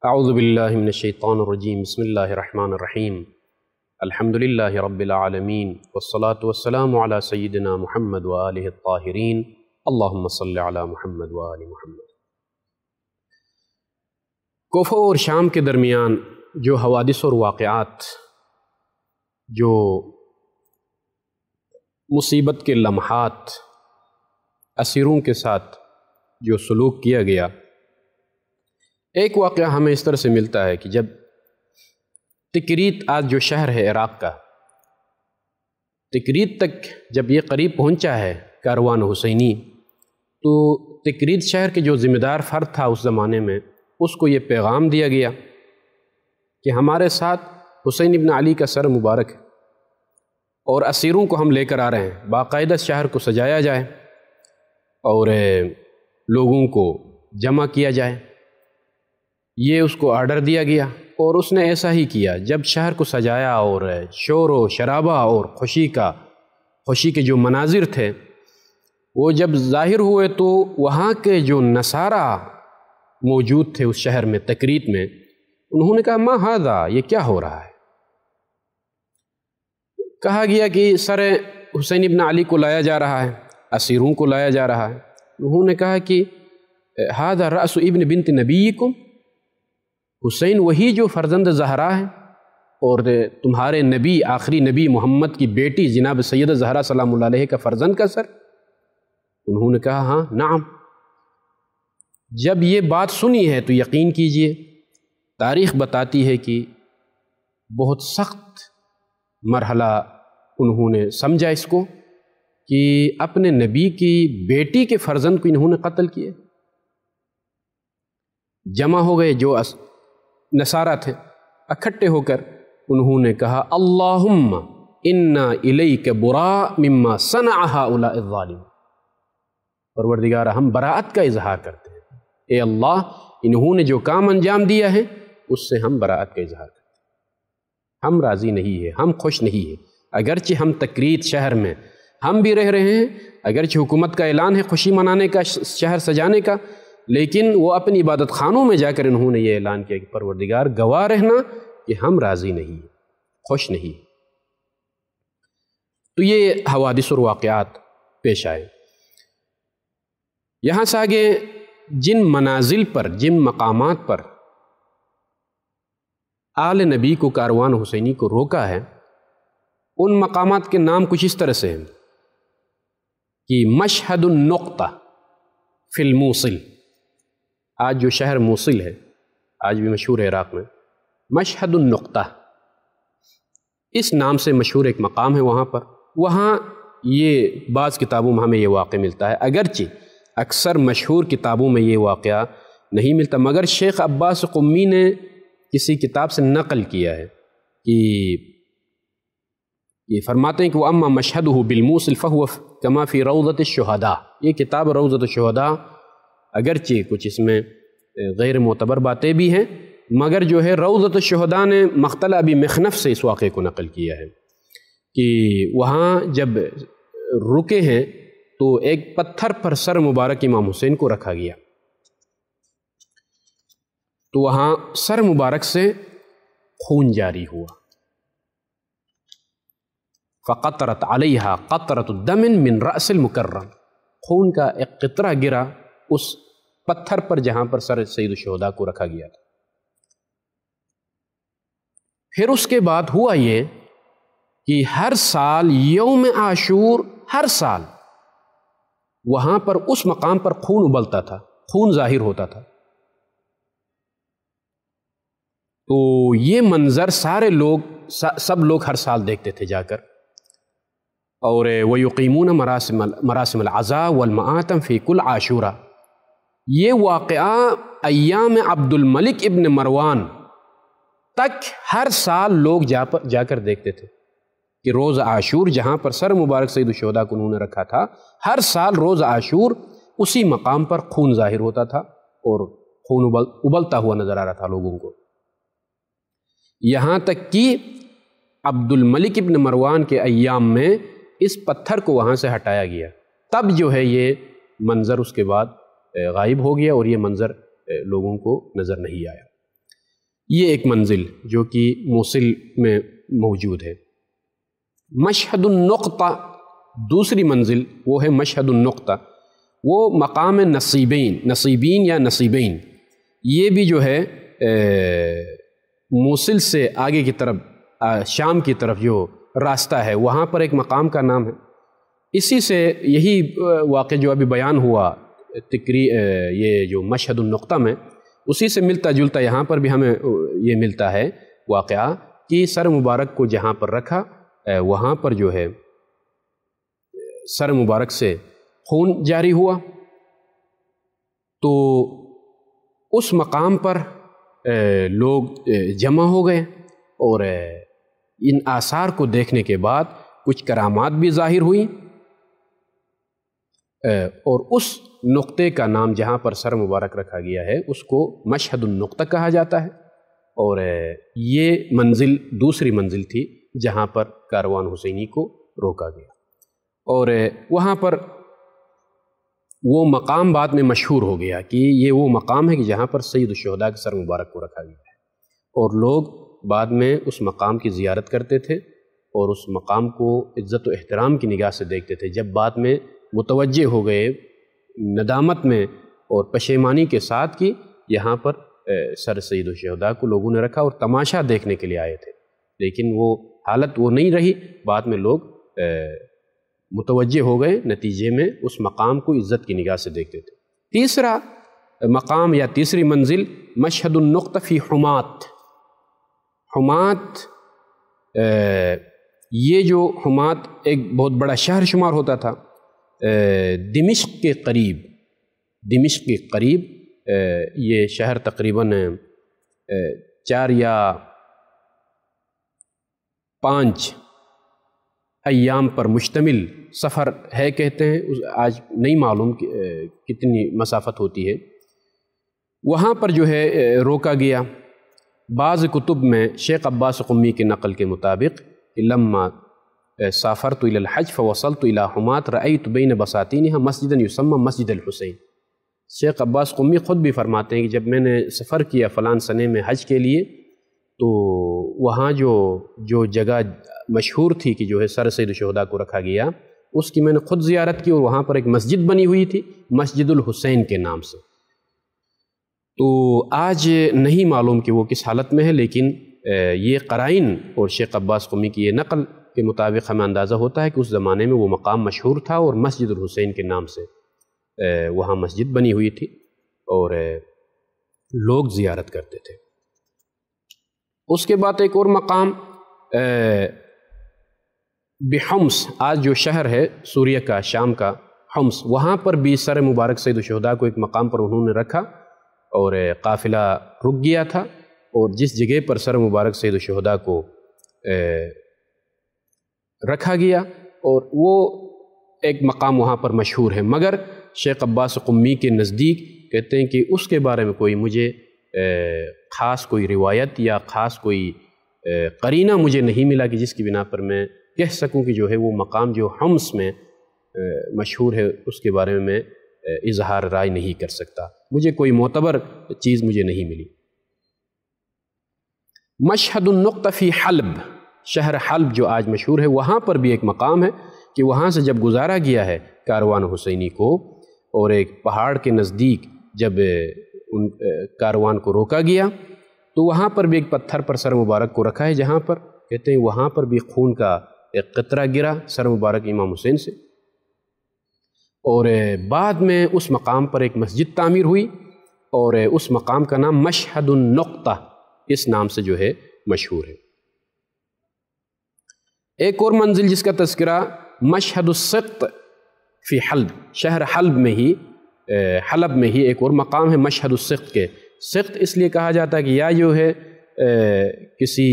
اعوذ باللہ من الشیطان الرجیم بسم اللہ الرحمن الرحیم الحمد للہ رب العالمین والصلاة والسلام علی سیدنا محمد وآلہ الطاہرین اللہم صلی علی محمد وآل محمد۔ کوفہ اور شام کے درمیان جو حوادث اور واقعات، جو مصیبت کے لمحات، اسیروں کے ساتھ جو سلوک کیا گیا، ایک واقعہ ہمیں اس طرح سے ملتا ہے کہ جب تکریت، آج جو شہر ہے عراق کا، تکریت تک جب یہ قریب پہنچا ہے کاروان حسینی، تو تکریت شہر کے جو ذمہ دار فرد تھا اس زمانے میں، اس کو یہ پیغام دیا گیا کہ ہمارے ساتھ حسین ابن علی کا سر مبارک ہے اور اسیروں کو ہم لے کر آ رہے ہیں، باقاعدہ شہر کو سجایا جائے اور لوگوں کو جمع کیا جائے۔ یہ اس کو آرڈر دیا گیا اور اس نے ایسا ہی کیا۔ جب شہر کو سجایا اور شور و شرابہ اور خوشی کے جو مناظر تھے وہ جب ظاہر ہوئے، تو وہاں کے جو نصارہ موجود تھے اس شہر میں، تکریت میں، انہوں نے کہا ما ھذا، یہ کیا ہو رہا ہے؟ کہا گیا کہ سر حسین ابن علی کو لایا جا رہا ہے، اسیروں کو لایا جا رہا ہے۔ انہوں نے کہا کہ ھذا رأس ابن بنت نبیکم، حسین وہی جو فرزند زہرا ہے اور تمہارے نبی، آخری نبی محمد کی بیٹی جناب سیدہ زہرا سلام اللہ علیہ کا فرزند کا سر؟ انہوں نے کہا ہاں نعم۔ جب یہ بات سنی ہے تو یقین کیجئے، تاریخ بتاتی ہے کہ بہت سخت مرحلہ انہوں نے سمجھا اس کو کہ اپنے نبی کی بیٹی کے فرزند کو انہوں نے قتل کیا۔ جمع ہو گئے جو نصارہ تھے، اکٹھے ہو کر انہوں نے کہا اللہم انا الیک براء مما صنع ہؤلاء الظالمون، پروردگار ہم براءت کا اظہار کرتے ہیں، اے اللہ انہوں نے جو کام انجام دیا ہے اس سے ہم براءت کا اظہار کرتے ہیں، ہم راضی نہیں ہیں، ہم خوش نہیں ہیں۔ اگرچہ ہم تکریت شہر میں ہم بھی رہ رہے ہیں، اگرچہ حکومت کا اعلان ہے خوشی منانے کا، شہر سجانے کا، لیکن وہ اپنی عبادت خانوں میں جا کر انہوں نے یہ اعلان کیا کہ پروردگار گواہ رہنا کہ ہم راضی نہیں، خوش نہیں۔ تو یہ حوادث اور واقعات پیش آئے۔ یہاں سے آگے جن منازل پر، جن مقامات پر آل نبی کو، کاروان حسینی کو روکا ہے، ان مقامات کے نام کچھ اس طرح سے ہیں کہ مشہد النقطہ فی الموصل، آج جو شہر موصل ہے، آج بھی مشہور ہے عراق میں، مشہد النقطہ اس نام سے مشہور ایک مقام ہے وہاں پر۔ وہاں یہ بعض کتابوں میں ہمیں یہ واقعہ ملتا ہے، اگرچہ اکثر مشہور کتابوں میں یہ واقعہ نہیں ملتا، مگر شیخ عباس قمی نے کسی کتاب سے نقل کیا ہے کہ یہ فرماتے ہیں کہ وَأَمَّا مَشْهَدُهُ بِالْمُوصِلِ فَهُوَ كَمَا فِي رَوْضَةِ الشُّهَدَاء، یہ کتاب روضۃ الشہداء، اگرچہ کچھ اس میں غیر معتبر باتیں بھی ہیں، مگر جو ہے روضۃ الشہداء نے مقتل ابی مخنف سے اس واقعے کو نقل کیا ہے کہ وہاں جب رکے ہیں تو ایک پتھر پر سر مبارک امام حسین کو رکھا گیا، تو وہاں سر مبارک سے خون جاری ہوا، فقطرت علیہا قطرۃ الدم من رأس المکرم، خون کا ایک قطرہ گرا اس پتھر پر جہاں پر سر سید الشہداء کو رکھا گیا تھا۔ پھر اس کے بعد ہوا یہ کہ ہر سال یوم عاشور، ہر سال وہاں پر اس مقام پر خون ابلتا تھا، خون ظاہر ہوتا تھا۔ تو یہ منظر سارے لوگ، سب لوگ ہر سال دیکھتے تھے جا کر، اور وَيُقِيمُونَ مَرَاسِمَ الْعَزَاءِ وَالْمَآتَمِ فِي كُلِّ عَاشُورَا، یہ واقعہ ایام عبد الملک ابن مروان تک ہر سال لوگ جا کر دیکھتے تھے کہ روز عاشور جہاں پر سر مبارک سید الشہداء کو انہوں نے رکھا تھا، ہر سال روز عاشور اسی مقام پر خون ظاہر ہوتا تھا اور خون ابلتا ہوا نظر آ رہا تھا لوگوں کو، یہاں تک کہ عبد الملک ابن مروان کے ایام میں اس پتھر کو وہاں سے ہٹایا گیا، تب جو ہے یہ منظر اس کے بعد غائب ہو گیا اور یہ منظر لوگوں کو نظر نہیں آیا۔ یہ ایک منزل جو کہ موصل میں موجود ہے۔ مشہد النقطہ دوسری منزل وہ ہے مشہد النقطہ، وہ مقام نصیبین یا نصیبین، یہ بھی جو ہے موصل سے آگے کی طرف شام کی طرف جو راستہ ہے وہاں پر ایک مقام کا نام ہے۔ اسی سے یہی واقعہ جو ابھی بیان ہوا یہ جو مشہد النقطہ میں، اسی سے ملتا جلتا یہاں پر بھی ہمیں یہ ملتا ہے واقعہ کہ سر مبارک کو جہاں پر رکھا وہاں پر جو ہے سر مبارک سے خون جاری ہوا، تو اس مقام پر لوگ جمع ہو گئے اور ان آثار کو دیکھنے کے بعد کچھ کرامات بھی ظاہر ہوئیں، اور اس نقطے کا نام جہاں پر سر مبارک رکھا گیا ہے اس کو مشہد النقطہ کہا جاتا ہے، اور یہ منزل دوسری منزل تھی جہاں پر کاروان حسینی کو روکا گیا، اور وہاں پر وہ مقام بعد میں مشہور ہو گیا کہ یہ وہ مقام ہے کہ جہاں پر سید الشہداء کے سر مبارک کو رکھا گیا ہے، اور لوگ بعد میں اس مقام کی زیارت کرتے تھے اور اس مقام کو عزت و احترام کی نگاہ سے دیکھتے تھے۔ جب بعد میں متوجہ ہو گئے ندامت میں اور پشیمانی کے ساتھ کہ یہاں پر سر سید الشہداء کو لوگوں نے رکھا اور تماشا دیکھنے کے لیے آئے تھے، لیکن وہ حالت وہ نہیں رہی، بعد میں لوگ متوجہ ہو گئے، نتیجے میں اس مقام کو عزت کی نگاہ سے دیکھتے تھے۔ تیسرا مقام یا تیسری منزل مشہد النقطہ فی حمات۔ حمات یہ جو حمات ایک بہت بڑا شہر شمار ہوتا تھا دمشق کے قریب، یہ شہر تقریباً 4 یا 5 ایام پر مشتمل سفر ہے کہتے ہیں، آج نہیں معلوم کتنی مسافت ہوتی ہے۔ وہاں پر جو ہے روکا گیا۔ بعض کتب میں شیخ عباس قمی کے نقل کے مطابق لما سافرت الى الحج فوصلت الى حمات رأيت بين بساتينها مسجدا يسمى مسجد الحسین۔ شیخ عباس قمی خود بھی فرماتے ہیں کہ جب میں نے سفر کیا فلان سنے میں حج کے لیے، تو وہاں جو جگہ مشہور تھی کہ جو ہے سر سید الشہداء کو رکھا گیا، اس کی میں نے خود زیارت کی، اور وہاں پر ایک مسجد بنی ہوئی تھی مسجد الحسین کے نام سے۔ تو آج نہیں معلوم کہ وہ کس حالت میں ہے، لیکن یہ قرائن اور شیخ عباس قمی کی یہ نقل کے مطابق ہمیں اندازہ ہوتا ہے کہ اس زمانے میں وہ مقام مشہور تھا اور مسجد الحسین کے نام سے وہاں مسجد بنی ہوئی تھی اور لوگ زیارت کرتے تھے۔ اس کے بعد ایک اور مقام بحمص، آج جو شہر ہے سوریہ کا، شام کا حمص، وہاں پر بھی سر مبارک سید الشہداء کو ایک مقام پر انہوں نے رکھا، اور قافلہ رک گیا تھا، اور جس جگہ پر سر مبارک سید الشہداء کو رکھا گیا، اور وہ ایک مقام وہاں پر مشہور ہے، مگر شیخ عباس قمی کے نزدیک کہتے ہیں کہ اس کے بارے میں کوئی مجھے خاص کوئی روایت یا خاص کوئی قرینہ مجھے نہیں ملا کہ جس کی بنا پر میں کہہ سکوں کہ جو ہے وہ مقام جو حمص میں مشہور ہے اس کے بارے میں اظہار رائے نہیں کر سکتا، مجھے کوئی معتبر چیز مجھے نہیں ملی۔ مشہد النقطہ فی حلب، شہر حلب جو آج مشہور ہے، وہاں پر بھی ایک مقام ہے کہ وہاں سے جب گزارا گیا ہے کاروان حسینی کو، اور ایک پہاڑ کے نزدیک جب ان کاروان کو روکا گیا، تو وہاں پر بھی ایک پتھر پر سر مبارک کو رکھا ہے، جہاں پر کہتے ہیں وہاں پر بھی خون کا ایک قطرہ گرا سر مبارک امام حسین سے، اور بعد میں اس مقام پر ایک مسجد تعمیر ہوئی، اور اس مقام کا نام مشہد النقطہ اس نام سے جو ہے مشہور ہے۔ ایک اور منزل جس کا تذکرہ مشہد السقط فی حلب، شہر حلب میں ہی ایک اور مقام ہے مشہد السقط کے۔ سقط اس لیے کہا جاتا ہے کہ یا جو ہے کسی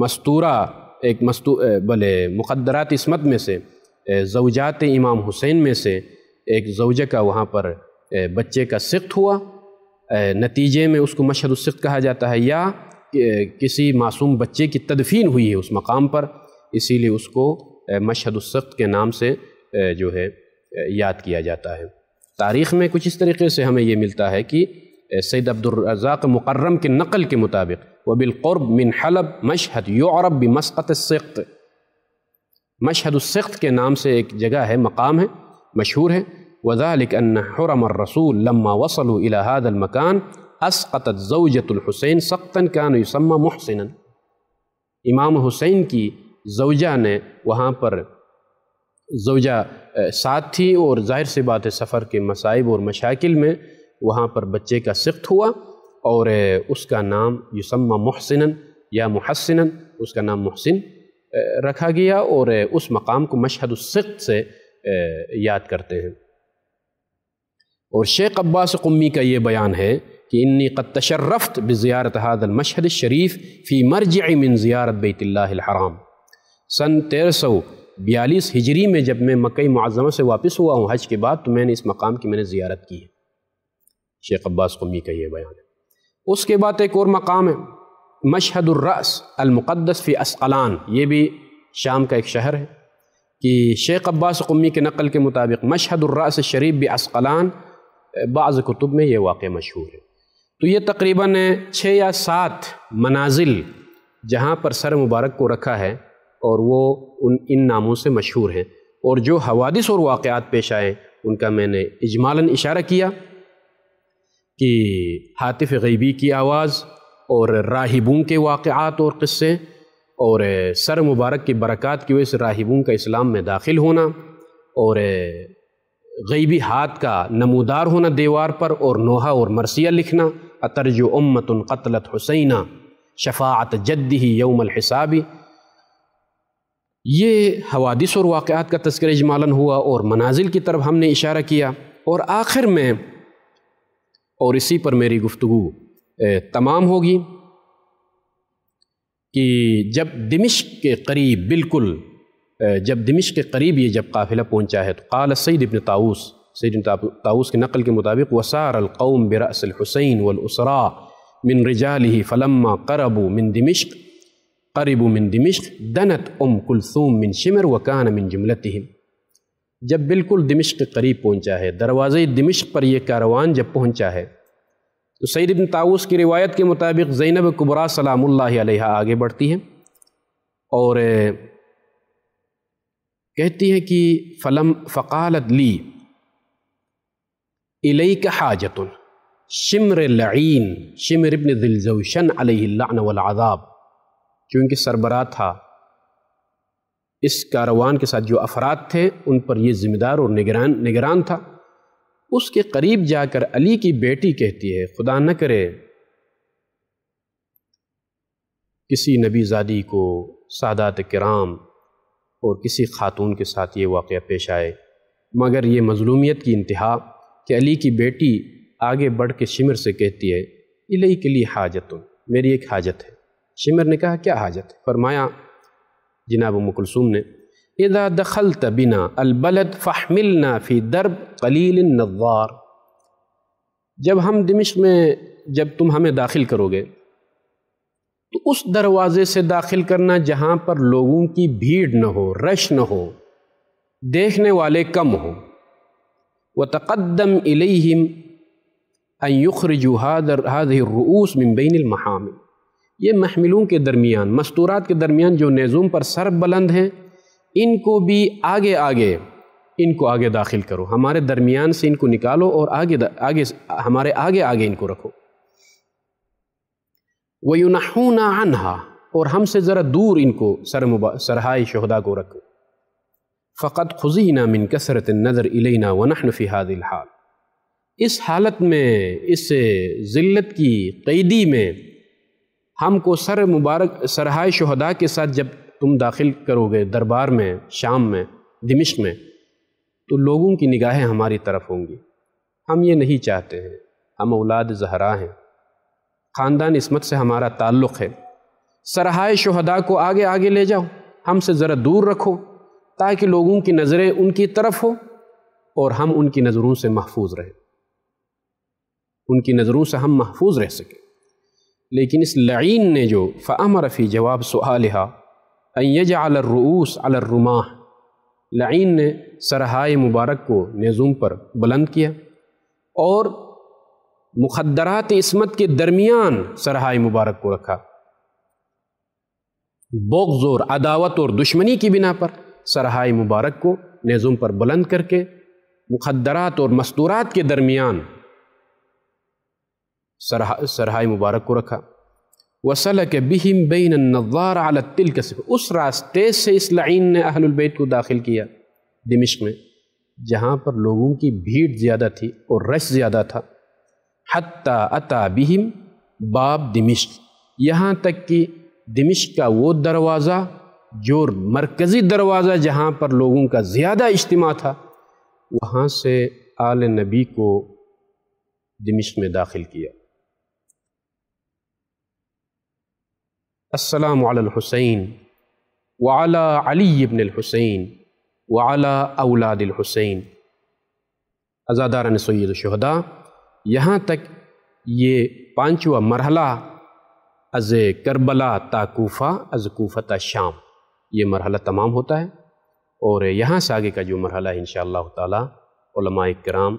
مستورہ مقدرات عصمت میں سے زوجات امام حسین میں سے ایک زوجہ کا وہاں پر بچے کا سقط ہوا، نتیجے میں اس کو مشہد السقط کہا جاتا ہے، یا کسی معصوم بچے کی تدفین ہوئی ہے اس مقام پر، اسی لیے اس کو مشہد السقط کے نام سے جو ہے یاد کیا جاتا ہے۔ تاریخ میں کچھ اس طریقے سے ہمیں یہ ملتا ہے کہ سید عبدالرزاق مقرم کے نقل کے مطابق وبالقرب من حلب مشہد یعرب بمسقط السقط، مشہد السقط کے نام سے ایک جگہ ہے، مقام ہے، مشہور ہے۔ وذلك ان حرم الرسول لما وصلوا الى هذا المكان اسقطت زوجة الحسین سقطا كان يسمى محسنا، امام حسین کی زوجہ نے وہاں پر، زوجہ ساتھ تھی، اور ظاہر سی بات ہے سفر کے مصائب اور مشاکل میں وہاں پر بچے کا سقط ہوا، اور اس کا نام یسمى محسنا یا محسنا، اس کا نام محسن رکھا گیا، اور اس مقام کو مشہد السقط سے یاد کرتے ہیں۔ اور شیخ عباس قمی کا یہ بیان ہے کہ انی قد تشرفت بزیارت هذا المشہد الشریف فی مرجع من زیارت بیت اللہ الحرام، سن 1342 ہجری میں جب میں مکہ معظمہ سے واپس ہوا ہوں حج کے بعد، تو میں نے اس مقام کی میں نے زیارت کی ہے۔ شیخ عباس قمی کا یہ بیان ہے۔ اس کے بعد ایک اور مقام ہے مشہد الرأس المقدس فی اسقلان، یہ بھی شام کا ایک شہر ہے، کہ شیخ عباس قمی کے نقل کے مطابق مشہد الرأس الشریف باسقلان، بعض کتب میں یہ واقعہ مشہور ہے۔ تو یہ تقریباً 6 یا 7 منازل جہاں پر سر مبارک کو رکھا ہے، اور وہ ان ناموں سے مشہور ہیں، اور جو حوادث اور واقعات پیش آئے ان کا میں نے اجمالاً اشارہ کیا، کہ ہاتف غیبی کی آواز، اور راہبوں کے واقعات اور قصے، اور سر مبارک کی برکات کی وجہ سے راہبوں کا اسلام میں داخل ہونا، اور غیبی ہاتھ کا نمودار ہونا دیوار پر، اور نوحہ اور مرثیہ لکھنا، اترجو امت قتلت حسینہ شفاعت جدہ یوم الحساب، یہ حوادث اور واقعات کا تذکرہ اجمالاً ہوا، اور منازل کی طرف ہم نے اشارہ کیا، اور آخر میں، اور اسی پر میری گفتگو تمام ہوگی، کہ جب دمشق کے قریب، بالکل جب دمشق کے قریب یہ جب قافلہ پہنچا ہے، تو قال سید ابن طاؤوس، سید ابن طاؤوس کے نقل کے مطابق وسار القوم برأس الحسین والاسراء من رجاله فلما قربوا من دمشق دنت کلثوم من شمر وکان من جملتهم، جب بالکل دمشق کے قریب پہنچا ہے، دروازے دمشق پر یہ کاروان جب پہنچا ہے، تو سید ابن طاؤوس کی روایت کے مطابق زینب کبریٰ سلام اللہ علیہا آگے بڑھتی ہیں، اور کہتی ہے کہ فقالت لی الیک حاجت شمر لعین شمر ابن ذی الجوشن علیہ اللعن والعذاب، چونکہ سربراہ تھا اس کاروان کے ساتھ، جو افراد تھے ان پر یہ ذمہ دار اور نگران تھا، اس کے قریب جا کر علی کی بیٹی کہتی ہے خدا نہ کرے کسی نبی زادی کو، سادات کرام اور کسی خاتون کے ساتھ یہ واقعہ پیش آئے، مگر یہ مظلومیت کی انتہا کہ علی کی بیٹی آگے بڑھ کے شمر سے کہتی ہے الیک لی حاجت، میری ایک حاجت ہے۔ شمر نے کہا کیا حاجت ہے؟ فرمایا جناب ام کلثوم نے اذا دخلت بنا البلد فاحملنا فی درب قلیل النظار، جب ہم دمشق میں، جب تم ہمیں داخل کرو گے تو اس دروازے سے داخل کرنا جہاں پر لوگوں کی بھیڑ نہ ہو، رش نہ ہو، دیکھنے والے کم ہوں، وتقدم الیہم ان یخرجوا هذه الرؤوس من بین المحامل، یہ محملوں کے درمیان، مستورات کے درمیان جو نیزوم پر سر بلند ہیں، ان کو بھی آگے داخل کرو، ہمارے درمیان سے ان کو نکالو، اور ہمارے آگے ان کو رکھو۔ وَيُنَحُونَ عَنْهَا، اور ہم سے ذرا دور ان کو سرہائے شہداء کو رکھو۔ فَقَدْ خُزِينَا مِنْ كَثْرَةِ النَّظَرِ إِلَيْنَا وَنَحْنُ فِي هَذِهِ الْحَالِ، اس حالت میں، اس ذلت کی قیدی میں، ہم کو سرہائے شہداء کے ساتھ جب تم داخل کرو گے دربار میں، شام میں، دمشق میں، تو لوگوں کی نگاہیں ہماری طرف ہوں گی، ہم یہ نہیں چاہتے ہیں، ہم اولاد زہرا ہیں، خاندان عصمت سے ہمارا تعلق ہے، سرہائے شہداء کو آگے لے جاؤ، ہم سے ذرا دور رکھو، تاکہ لوگوں کی نظریں ان کی طرف ہو اور ہم ان کی نظروں سے محفوظ رہیں، ان کی نظروں سے ہم محفوظ رہ سکیں۔ لیکن اس لعین نے جو فَأَمَرَ فِي جواب سؤالها أن يجعل الرؤوس على الرماح، لعین نے سرہائے مبارک کو نیزوم پر بلند کیا، اور مخدرات عصمت کے درمیان سرہائے مبارک کو رکھا، بغض اور عداوت اور دشمنی کی بنا پر سرہائے مبارک کو نیزوں پر بلند کر کے مخدرات اور مستورات کے درمیان سرہائے مبارک کو رکھا۔ وَسَلَكَ بِهِمْ بَيْنَ النَّظَّارَ عَلَى التِّلْكَ، اس راستے سے اس لعین نے اہل البیت کو داخل کیا دمشق میں، جہاں پر لوگوں کی بھیڑ زیادہ تھی اور رش زیادہ تھا۔ حَتَّى أَتَى بِهِمْ باب دمشق، یہاں تک کہ دمشق کا وہ دروازہ جو مرکزی دروازہ جہاں پر لوگوں کا زیادہ اجتماع تھا، وہاں سے آل نبی کو دمشق میں داخل کیا۔ السلام علی الحسین وعلی علی ابن الحسین وعلی اولاد الحسین۔ عزاداران سید الشہداء، یہاں تک یہ پانچواں مرحلہ از کربلا تا کوفہ، از کوفہ تا شام، یہ مرحلہ تمام ہوتا ہے، اور یہاں سے آگے کا جو مرحلہ ہے انشاءاللہ تعالی علماء کرام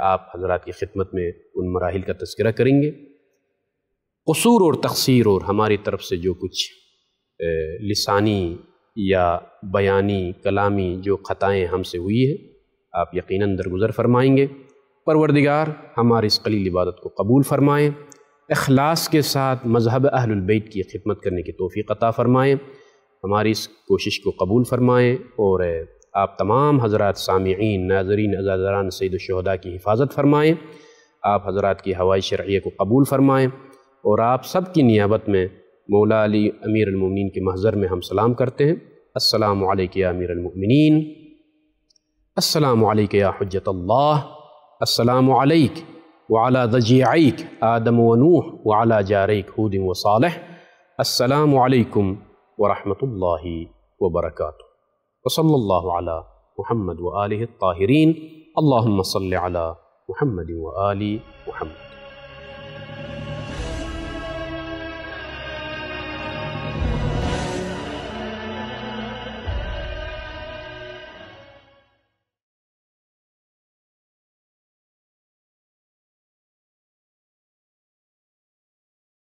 آپ حضرات کی خدمت میں ان مراحل کا تذکرہ کریں گے۔ قصور اور تقصیر اور ہماری طرف سے جو کچھ لسانی یا بیانی کلامی جو خطائیں ہم سے ہوئی ہیں، آپ یقیناً درگزر فرمائیں گے۔ پروردگار ہماری اس قلیل عبادت کو قبول فرمائیں، اخلاص کے ساتھ مذہب اہل البیت کی خدمت کرنے کی توفیق عطا فرمائیں، ہماری اس کوشش کو قبول فرمائیں، اور آپ تمام حضرات سامعین، ناظرین، عزاداران سید الشہداء کی حفاظت فرمائیں، آپ حضرات کی ہوائے شرعیہ کو قبول فرمائیں، اور آپ سب کی نیابت میں مولا علی امیر المومنین کے محضر میں ہم سلام کرتے ہیں۔ السلام علیکم یا امیر المؤمنین، السلام علیکم یا حجت اللہ، السلام علیک وعلی ضجیعیک آدم و نوح وعلی جاریک ہود و صالح، السلام علیکم ورحمۃ اللہ وبرکاتہ، وصلی اللہ علی محمد وآلہ الطاہرین، اللہم صلی علی محمد وآل محمد۔